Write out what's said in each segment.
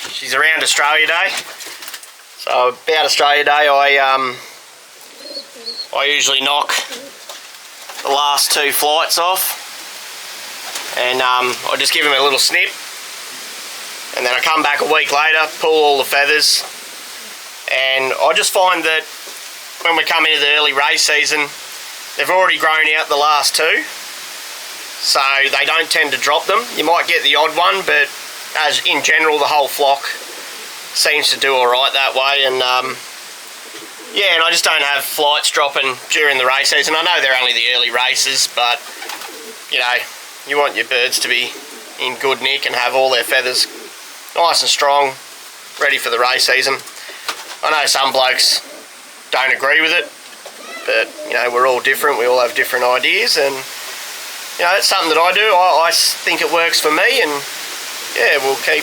she's around Australia Day. So about Australia Day, I usually knock the last 2 flights off, and I just give them a little snip, and then I come back a week later, pull all the feathers, and I just find that when we come into the early race season, they've already grown out the last 2, so they don't tend to drop them. You might get the odd one, but as in general, the whole flock seems to do alright that way. And yeah, and I just don't have flights dropping during the race season. I know they're only the early races, but you know, you want your birds to be in good nick and have all their feathers nice and strong, ready for the race season. I know some blokes don't agree with it, but you know, we're all different, we all have different ideas, and you know, it's something that I do. I think it works for me, and yeah, we'll keep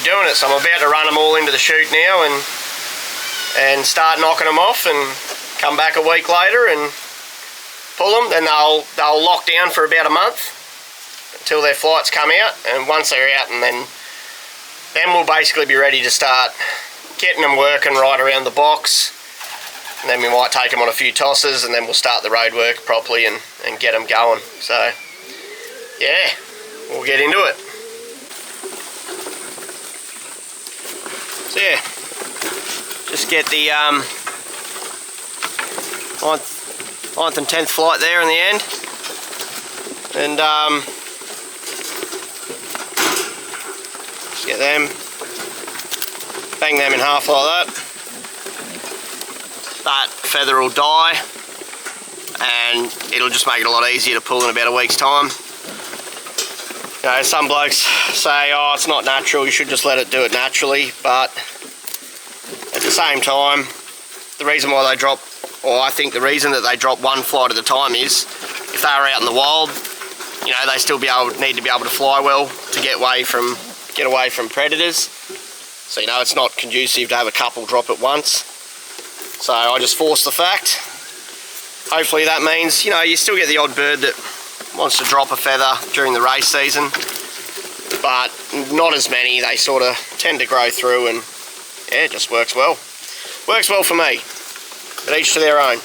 doing it. So I'm about to run them all into the chute now and start knocking them off, and come back a week later and pull them. Then they'll lock down for about a month until their flights come out, and once they're out, and then we'll basically be ready to start getting them working right around the box, and then we might take them on a few tosses, and then we'll start the road work properly and get them going. So yeah, we'll get into it. So yeah, just get the 9th and 10th flight there in the end, and just get them, bang them in half like that. That feather will die, and it'll just make it a lot easier to pull in about a week's time. You know, some blokes say, oh, it's not natural, you should just let it do it naturally, but at the same time, the reason why they drop, or I think the reason that they drop 1 flight at a time is, if they were out in the wild, you know, they still need to be able to fly well to get away from predators. So you know, it's not conducive to have a couple drop at once. So I just force the fact. Hopefully that means, you know, you still get the odd bird that wants to drop a feather during the race season, but not as many. They sort of tend to grow through, and yeah, it just works well. Works well for me, but each to their own.